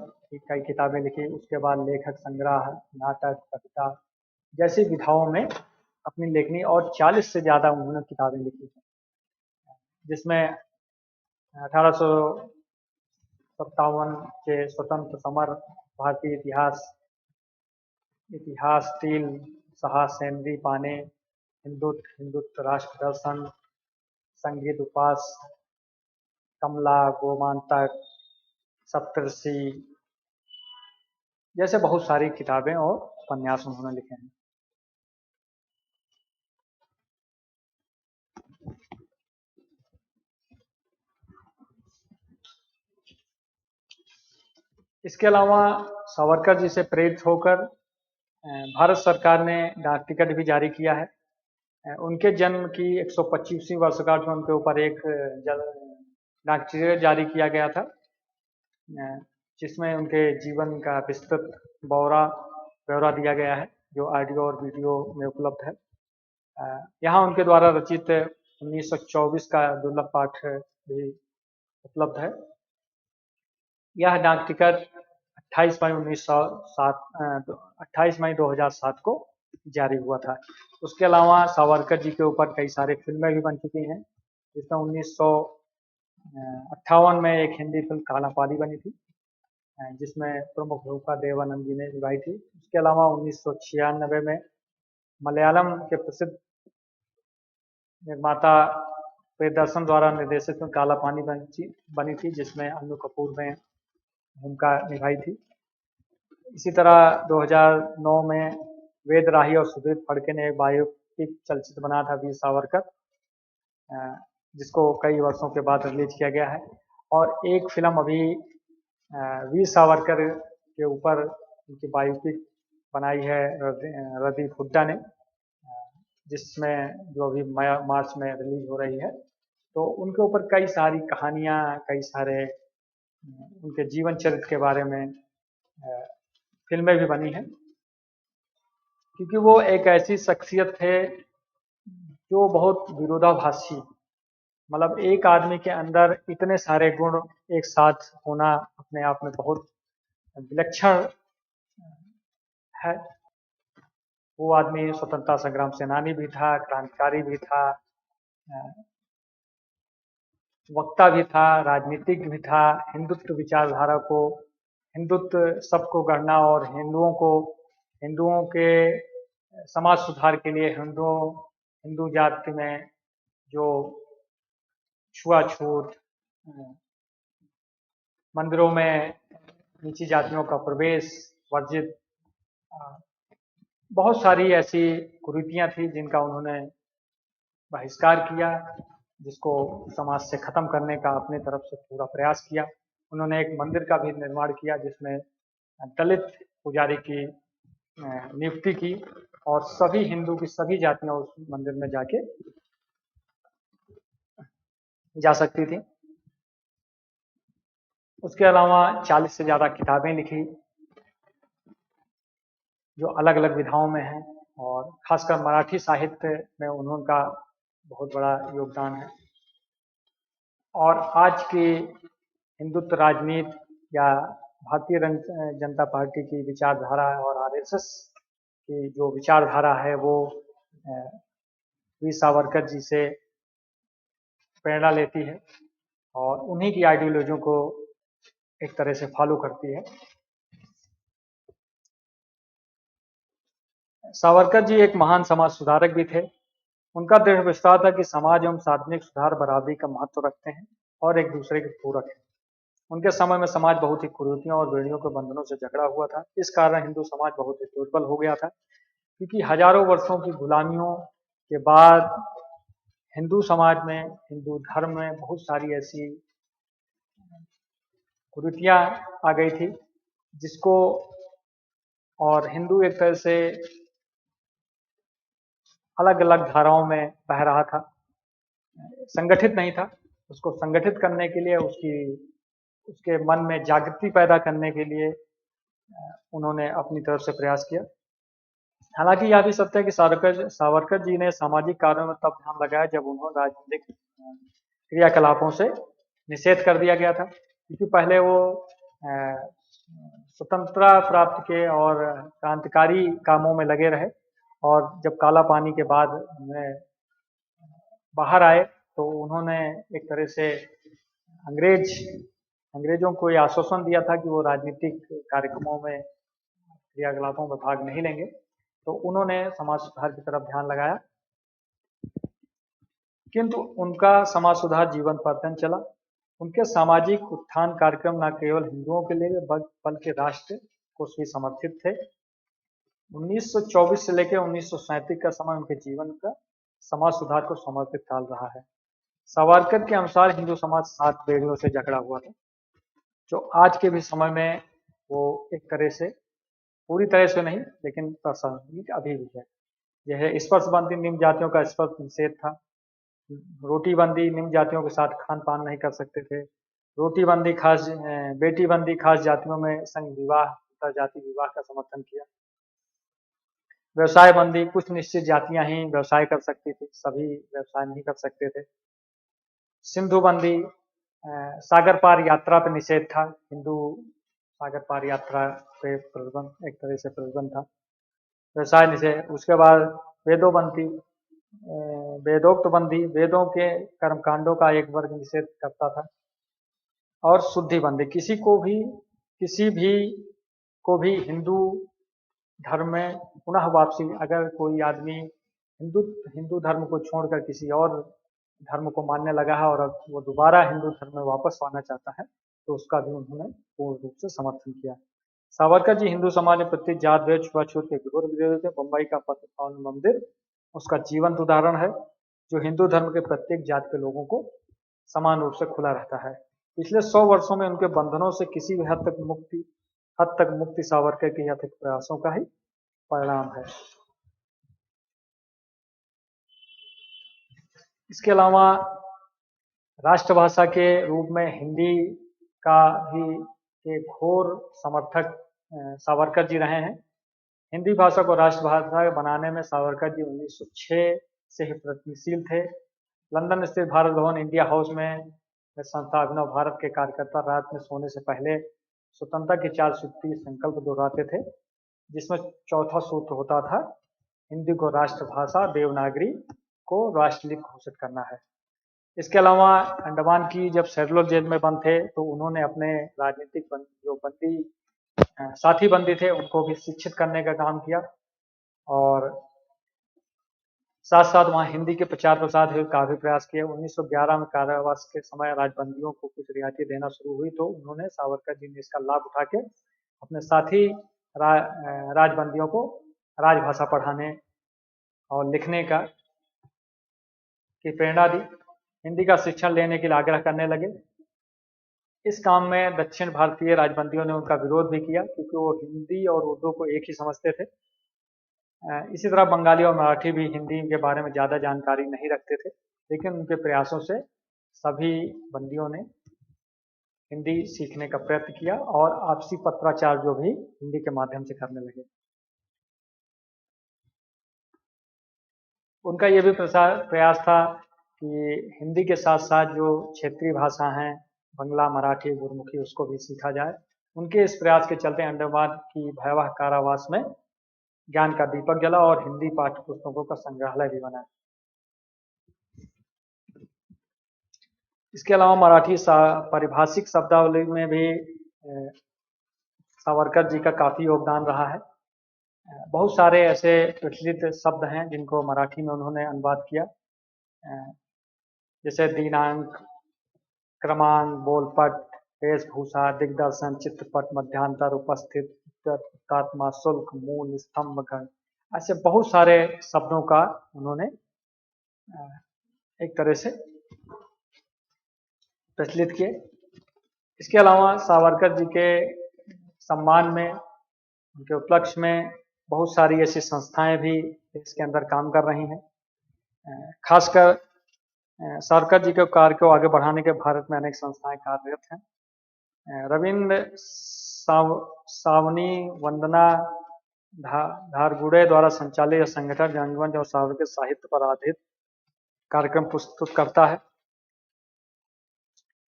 कई किताबें लिखी। उसके बाद लेखक संग्रह, नाटक, कविता जैसी विधाओं में अपनी लेखनी और 40 से ज्यादा उन्होंने किताबें लिखी हैं, जिसमें 1857 के स्वतंत्र समर, भारतीय इतिहास, तिल, साहस, सेंद्री पाने, हिंदुत्व, राष्ट्र दर्शन, संगीत उपास, कमला, गोमांतक, सप्तऋषि जैसे बहुत सारी किताबें और उपन्यास उन्होंने लिखे हैं। इसके अलावा सावरकर जी से प्रेरित होकर भारत सरकार ने डाक टिकट भी जारी किया है। उनके जन्म की 125वीं वर्षगांठ में उनके ऊपर एक डाक टिकट जारी किया गया था, जिसमें उनके जीवन का विस्तृत ब्यौरा दिया गया है, जो ऑडियो और वीडियो में उपलब्ध है। यहाँ उनके द्वारा रचित 1924 का दुर्लभ पाठ भी उपलब्ध है। यह डाक टिकट 28 मई 2007 को जारी हुआ था। उसके अलावा सावरकर जी के ऊपर कई सारे फिल्में भी बन चुकी हैं, जिसमें 1958 में एक हिंदी फिल्म काला पानी बनी थी, जिसमें प्रमुख भूमिका देवानंद जी ने निभाई थी। उसके अलावा 1996 में मलयालम के प्रसिद्ध निर्माता प्रियदर्शन द्वारा निर्देशित में काला पानी बनी थी, जिसमें अन्नू कपूर ने भूमिका निभाई थी। इसी तरह 2009 में वेद राही और सुधीर फड़के ने एक बायोपिक चलचित्र बनाया था वीर सावरकर, जिसको कई वर्षों के बाद रिलीज किया गया है। और एक फिल्म अभी वीर सावरकर के ऊपर उनकी बायोपिक बनाई है रणदीप हुड्डा ने, जिसमें जो अभी मार्च में रिलीज हो रही है। तो उनके ऊपर कई सारी कहानियां, कई सारे उनके जीवन चरित्र के बारे में फिल्में भी बनी हैं, क्योंकि वो एक ऐसी शख्सियत थे जो बहुत विरोधाभासी, मतलब एक आदमी के अंदर इतने सारे गुण एक साथ होना अपने आप में बहुत विलक्षण है। वो आदमी स्वतंत्रता संग्राम सेनानी भी था, क्रांतिकारी भी था, वक्ता भी था, राजनीतिक भी था, हिंदुत्व विचारधारा को, हिंदुत्व सबको गढ़ना और हिंदुओं के समाज सुधार के लिए हिंदू जाति में जो छुआछूत, मंदिरों में नीची जातियों का प्रवेश वर्जित, बहुत सारी ऐसी कुरीतियां थी जिनका उन्होंने बहिष्कार किया, जिसको समाज से खत्म करने का अपने तरफ से पूरा प्रयास किया। उन्होंने एक मंदिर का भी निर्माण किया, जिसमें दलित पुजारी की नियुक्ति की और सभी हिंदू की सभी जातियां उस मंदिर में जा सकती थी। उसके अलावा 40 से ज्यादा किताबें लिखी, जो अलग अलग विधाओं में हैं, और खासकर मराठी साहित्य में उनका बहुत बड़ा योगदान है। और आज की हिंदुत्व राजनीति या भारतीय जनता पार्टी की विचारधारा और आरएसएस की जो विचारधारा है, वो वीर सावरकर जी से प्रेरणा लेती है और उन्हीं की आइडियोलॉजियों को एक तरह से फॉलो करती है। सावरकर जी एक महान समाज सुधारक भी थे। उनका दृढ़ विश्वास था कि समाज एवं सार्वजनिक सुधार बराबरी का महत्व रखते हैं और एक दूसरे के पूरक हैं। उनके समय में समाज बहुत ही कुरीतियों और बेड़ियों के बंधनों से जकड़ा हुआ था। इस कारण हिंदू समाज बहुत ही दुर्बल हो गया था, क्योंकि हजारों वर्षों की गुलामियों के बाद हिंदू समाज में, हिंदू धर्म में बहुत सारी ऐसी कुरीतियां आ गई थी, और हिंदू एक तरह से अलग अलग धाराओं में बह रहा था, संगठित नहीं था। उसको संगठित करने के लिए, उसके मन में जागृति पैदा करने के लिए उन्होंने अपनी तरफ से प्रयास किया। हालांकि यह भी सत्य है कि सावरकर जी ने सामाजिक कार्यों में तब ध्यान लगाया जब उन्होंने राजनीतिक क्रियाकलापों से निषेध कर दिया गया था, क्योंकि पहले वो स्वतंत्रता प्राप्त के और क्रांतिकारी कामों में लगे रहे, और जब काला पानी के बाद बाहर आए तो उन्होंने एक तरह से अंग्रेजों को यह आश्वासन दिया था कि वो राजनीतिक कार्यक्रमों में, क्रियाकलापों में भाग नहीं लेंगे। तो उन्होंने समाज सुधार की तरफ ध्यान लगाया, किंतु उनका समाज सुधार जीवन पर्यंत चला। उनके सामाजिक उत्थान कार्यक्रम न केवल हिंदुओं के लिए बल्कि राष्ट्र को भी समर्पित थे। 1924 से लेकर 1937 का समय उनके जीवन का समाज सुधार को समर्पित काल रहा है। सावरकर के अनुसार हिंदू समाज 7 बेड़ियों से जकड़ा हुआ था, जो आज के भी समय में वो एक तरह से, पूरी तरह से नहीं लेकिन प्रासंगिक अभी भी है। यह स्पर्शबंदी निम्न जातियों का स्पर्श निषेध था। रोटी बंदी, निम्न जातियों के साथ खान पान नहीं कर सकते थे। रोटी बंदी बेटी बंदी खास जातियों में संघ विवाह, जाति विवाह का समर्थन किया। व्यवसाय बंदी, कुछ निश्चित जातियां ही व्यवसाय कर सकती थी, सभी व्यवसाय नहीं कर सकते थे। सिंधु बंदी, सागर पार यात्रा पर निषेध था। हिंदू सागर पार यात्रा पे प्रतिबंध, एक तरह से प्रतिबंध था। व्यवसाय निषेध। उसके बाद वेदोबंदी, वेदोक्त बंदी, वेदों के कर्मकांडों का एक वर्ग निषेध करता था। और शुद्धि बंदी, किसी भी हिंदू धर्म में पुनः वापसी, अगर कोई आदमी हिंदू धर्म को छोड़कर किसी और धर्म को मानने लगा है और अब वो दोबारा हिंदू धर्म में वापस आना चाहता है, तो उसका भी उन्होंने पूर्ण रूप से समर्थन किया। सावरकर जी हिंदू समाज में प्रत्येक जात भेद, छुआछूत के घोर विरोधी थे। बम्बई का पद्म भवन मंदिर उसका जीवंत उदाहरण है, जो हिंदू धर्म के प्रत्येक जात के लोगों को समान रूप से खुला रहता है। पिछले 100 वर्षों में उनके बंधनों से किसी भी हद तक मुक्ति सावरकर के अथक प्रयासों का ही परिणाम है। इसके अलावा राष्ट्रभाषा के रूप में हिंदी का भी एक घोर समर्थक सावरकर जी रहे हैं। हिंदी भाषा को राष्ट्रभाषा बनाने में सावरकर जी 1906 से ही प्रयत्नशील थे। लंदन स्थित भारत भवन इंडिया हाउस में संस्था अभिनव भारत के कार्यकर्ता रात में सोने से पहले स्वतंत्रता के 4 सूत्री संकल्प दोहराते थे, जिसमें चौथा सूत्र होता था हिंदी को राष्ट्रभाषा, देवनागरी को राष्ट्रलिपि घोषित करना है। इसके अलावा अंडमान की जब सेडुलर जेल में बंद थे तो उन्होंने अपने राजनीतिक साथी बंदी थे उनको भी शिक्षित करने का काम किया, और साथ साथ वहाँ हिंदी के प्रचार प्रसार का भी प्रयास किया। 1911 में कारावास के समय राजबंदियों को कुछ रियायतें देना शुरू हुई तो उन्होंने सावरकर जी ने इसका लाभ उठा के अपने साथी राजबंदियों को राजभाषा पढ़ाने और लिखने की प्रेरणा दी। हिंदी का शिक्षण लेने के लिए आग्रह करने लगे। इस काम में दक्षिण भारतीय राजबंदियों ने उनका विरोध भी किया, क्योंकि वो हिंदी और उर्दू को एक ही समझते थे। इसी तरह बंगाली और मराठी भी हिंदी के बारे में ज़्यादा जानकारी नहीं रखते थे, लेकिन उनके प्रयासों से सभी बंदियों ने हिंदी सीखने का प्रयत्न किया और आपसी पत्राचार जो भी हिंदी के माध्यम से करने लगे। उनका ये भी प्रयास था कि हिंदी के साथ साथ जो क्षेत्रीय भाषा हैं, बंगला, मराठी, गुरमुखी, उसको भी सीखा जाए। उनके इस प्रयास के चलते अंडमान की भयावह कारावास में ज्ञान का दीपक जला और हिंदी पाठ्य पुस्तकों का संग्रहालय भी बना। इसके अलावा मराठी पारिभाषिक शब्दावली में भी सावरकर जी का काफी योगदान रहा है। बहुत सारे ऐसे प्रचलित शब्द हैं जिनको मराठी में उन्होंने अनुवाद किया, जैसे दिनांक, क्रमांक, बोलपट, वेशभूषा, दिग्दर्शन, चित्रपट, मध्यांतर, उपस्थित, उत्तात्मा, शुल्क, मूल, स्तंभ, गण, ऐसे बहुत सारे शब्दों का उन्होंने एक तरह से प्रचलित किए। इसके अलावा सावरकर जी के सम्मान में, उनके उपलक्ष्य में बहुत सारी ऐसी संस्थाएं भी इसके अंदर काम कर रही हैं। खासकर सावरकर जी के कार्य को आगे बढ़ाने के भारत में अनेक संस्थाएं कार्यरत हैं। रविंद्र सावनी वंदना धारगुड़े द्वारा संचालित यह संगठन रंगमंच और सावरकर साहित्य पर आधारित कार्यक्रम प्रस्तुत करता है।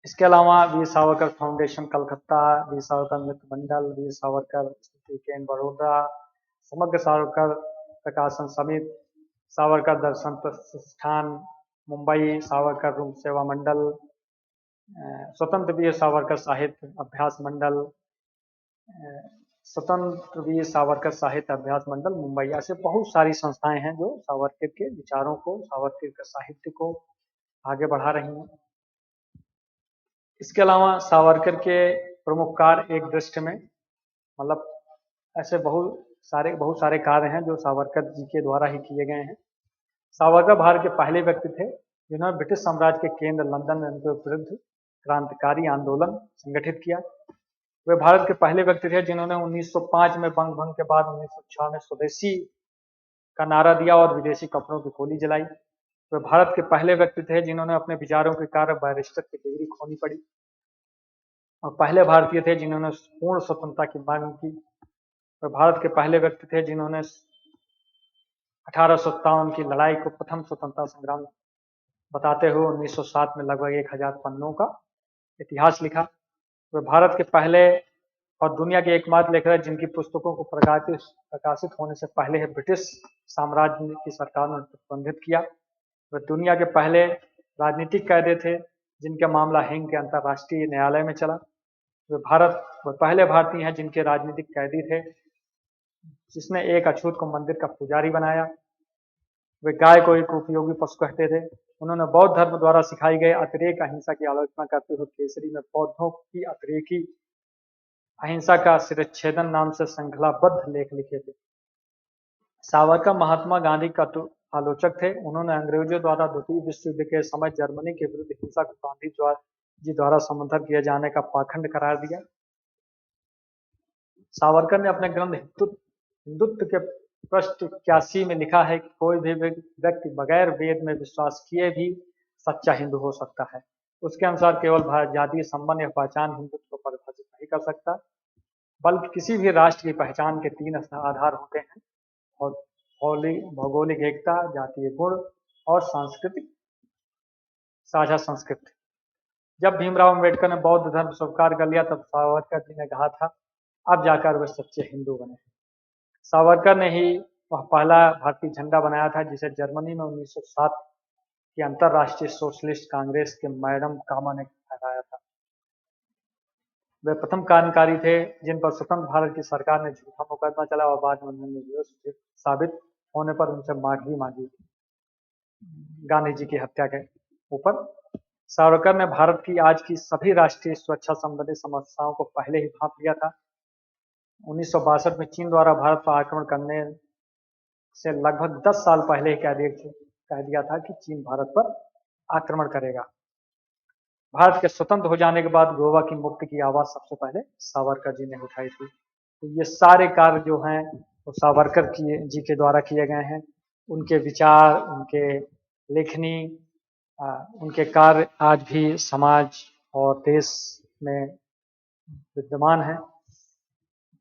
इसके अलावा वीर सावरकर फाउंडेशन कलकत्ता, वीर सावरकर मित्र मंडल, वीर सावरकर स्मृति केंद्र बड़ौदा, समग्र सावरकर प्रकाशन समिति, सावरकर दर्शन प्रतिष्ठान मुंबई, सावरकर रूप सेवा मंडल, स्वतंत्र वीर सावरकर साहित्य अभ्यास मंडल, स्वतंत्र वीर सावरकर साहित्य अभ्यास मंडल मुंबई, ऐसे बहुत सारी संस्थाएं हैं जो सावरकर के विचारों को, सावरकर के साहित्य को आगे बढ़ा रही हैं। इसके अलावा सावरकर के प्रमुख कार्य एक दृष्टि में, मतलब ऐसे बहुत सारे कार्य हैं जो सावरकर जी के द्वारा ही किए गए हैं। सावरकर भारत के पहले व्यक्ति थे जिन्होंने ब्रिटिश साम्राज्य के केंद्र लंदन में उनके विरुद्ध क्रांतिकारी आंदोलन संगठित किया। वे भारत के पहले व्यक्ति थे जिन्होंने 1905 में बंग भंग के बाद 1906 में स्वदेशी का नारा दिया और विदेशी कपड़ों की गोली जलाई। वे भारत के पहले व्यक्ति थे जिन्होंने अपने विचारों के कारण बैरिस्टर की डिग्री खोनी पड़ी और पहले भारतीय थे जिन्होंने पूर्ण स्वतंत्रता की मांग की। वे भारत के पहले व्यक्ति थे जिन्होंने 1857 की लड़ाई को प्रथम स्वतंत्रता संग्राम बताते हुए 1907 में लगभग 1000 पन्नों का इतिहास लिखा। वे भारत के पहले और दुनिया के एकमात्र लेखक हैं जिनकी पुस्तकों को प्रकाशित होने से पहले ही ब्रिटिश साम्राज्य की सरकार ने प्रतिबंधित किया। वे दुनिया के पहले राजनीतिक कैदी थे जिनका मामला हेग के अंतर्राष्ट्रीय न्यायालय में चला। वे पहले भारतीय हैं जिनके राजनीतिक कैदी थे जिसने एक अछूत को मंदिर का पुजारी बनाया। वे गाय को एक उपयोगी पशु कहते थे। उन्होंने बौद्ध धर्म द्वारा सिखाई गई अतिरेक अहिंसा की आलोचना करते हुए केसरी में बौद्धों की अतिरेकी अहिंसा का शिरच्छेदन नाम से श्रृंखलाबद्ध लेख लिखे थे। सावरकर महात्मा गांधी का आलोचक थे। उन्होंने अंग्रेजों द्वारा द्वितीय विश्व युद्ध के समय जर्मनी के विरुद्ध हिंसा को गांधी जी द्वारा समर्थन किए जाने का पाखंड करार दिया। सावरकर ने अपने ग्रंथ हिंदुत्व के पृष्ठ 81 में लिखा है कि कोई भी व्यक्ति बगैर वेद में विश्वास किए भी सच्चा हिंदू हो सकता है। उसके अनुसार केवल जातीय संबंध या पहचान हिंदुत्व को परिभाषित नहीं कर सकता, बल्कि किसी भी राष्ट्र की पहचान के 3 आधार होते हैं और भौगोलिक एकता, जातीय गुण और सांस्कृतिक साझा संस्कृति। जब भीमराव अम्बेडकर ने बौद्ध धर्म स्वीकार कर लिया तब सावरकर जी ने कहा था अब जाकर वे सच्चे हिंदू बने। सावरकर ने ही वह पहला भारतीय झंडा बनाया था जिसे जर्मनी में 1907 की अंतर्राष्ट्रीय सोशलिस्ट कांग्रेस के मैडम कामा ने फहराया था। वे प्रथम कार्यकारी थे जिन पर स्वतंत्र भारत की सरकार ने झूठा मुकदमा चला और बाद में उन्होंने निर्दोष साबित होने पर उनसे माफी मांगी गांधी जी की हत्या के ऊपर। सावरकर ने भारत की आज की सभी राष्ट्रीय सुरक्षा संबंधी समस्याओं को पहले ही भांप लिया था। 1962 में चीन द्वारा भारत पर आक्रमण करने से लगभग 10 साल पहले ही कह दिया था कि चीन भारत पर आक्रमण करेगा। भारत के स्वतंत्र हो जाने के बाद गोवा की मुक्ति की आवाज सबसे पहले सावरकर जी ने उठाई थी। तो ये सारे कार्य जो हैं वो सावरकर जी के द्वारा किए गए हैं। उनके विचार, उनके लेखनी, उनके कार्य आज भी समाज और देश में विद्यमान हैं।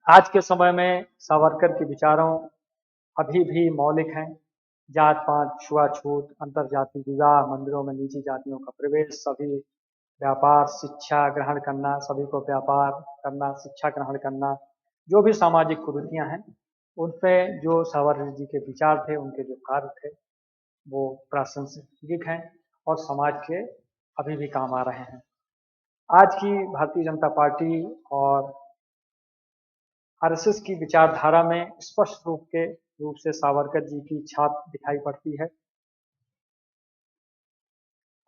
आज के समय में सावरकर के विचारों अभी भी मौलिक हैं। जात पात, छुआछूत, अंतरजातीय विवाह, मंदिरों में नीची जातियों का प्रवेश, सभी व्यापार, शिक्षा ग्रहण करना, सभी को व्यापार करना, शिक्षा ग्रहण करना, जो भी सामाजिक कुरीतियां हैं उन पे जो सावरकर जी के विचार थे, उनके जो कार्य थे वो प्रासंगिक हैं और समाज के अभी भी काम आ रहे हैं। आज की भारतीय जनता पार्टी और आरएसएस की विचारधारा में स्पष्ट रूप से सावरकर जी की छाप दिखाई पड़ती है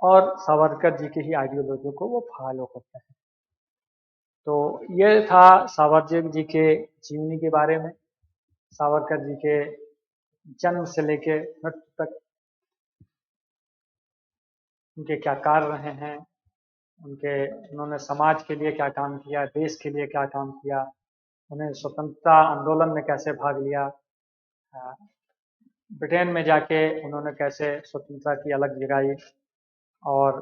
और सावरकर जी की ही आइडियोलॉजी को वो फॉलो करते हैं। तो ये था सावरकर जी के जीवनी के बारे में, सावरकर जी के जन्म से लेके मृत्यु तक उनके क्या कार्य रहे हैं, उन्होंने समाज के लिए क्या काम किया, देश के लिए क्या काम किया, उन्हें स्वतंत्रता आंदोलन में कैसे भाग लिया, ब्रिटेन में जाके उन्होंने कैसे स्वतंत्रता की अलग जगाई और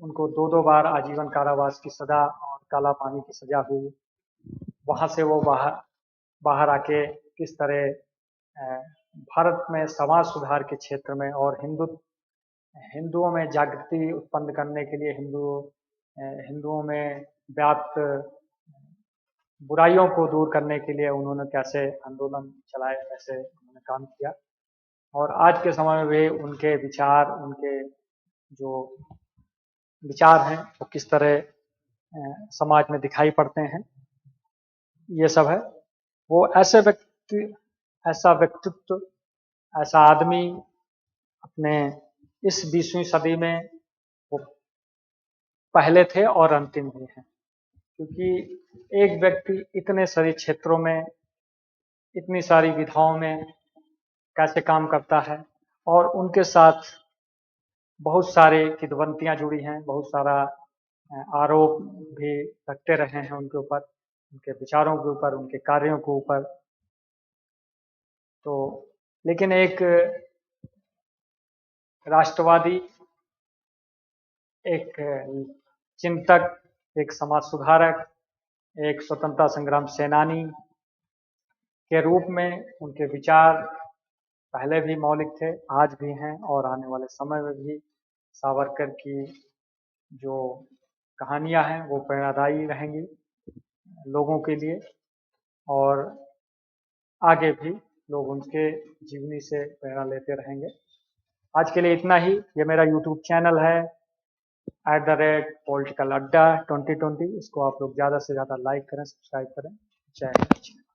उनको दो दो बार आजीवन कारावास की सजा और काला पानी की सजा हुई। वहां से वो बाहर बाहर आके किस तरह भारत में समाज सुधार के क्षेत्र में और हिंदुओं में जागृति उत्पन्न करने के लिए हिंदुओं में व्याप्त बुराइयों को दूर करने के लिए उन्होंने कैसे आंदोलन चलाए, कैसे उन्होंने काम किया और आज के समय में भी उनके जो विचार हैं वो किस तरह समाज में दिखाई पड़ते हैं, ये सब है। वो ऐसा व्यक्तित्व, ऐसा आदमी अपने इस 20वीं सदी में वो पहले थे और अंतिम भी हैं, क्योंकि एक व्यक्ति इतने सारे क्षेत्रों में, इतनी सारी विधाओं में कैसे काम करता है और उनके साथ बहुत सारे किंवदंतियां जुड़ी हैं, बहुत सारा आरोप भी लगते रहे हैं उनके ऊपर, उनके विचारों के ऊपर, उनके कार्यों के ऊपर। तो लेकिन एक राष्ट्रवादी, एक चिंतक, एक समाज सुधारक, एक स्वतंत्रता संग्राम सेनानी के रूप में उनके विचार पहले भी मौलिक थे, आज भी हैं और आने वाले समय में भी सावरकर की जो कहानियां हैं वो प्रेरणादायी रहेंगी लोगों के लिए और आगे भी लोग उनके जीवनी से प्रेरणा लेते रहेंगे। आज के लिए इतना ही। ये मेरा यूट्यूब चैनल है @political adda 2020। इसको आप लोग ज़्यादा से ज़्यादा लाइक करें, सब्सक्राइब करें। जय हिंद।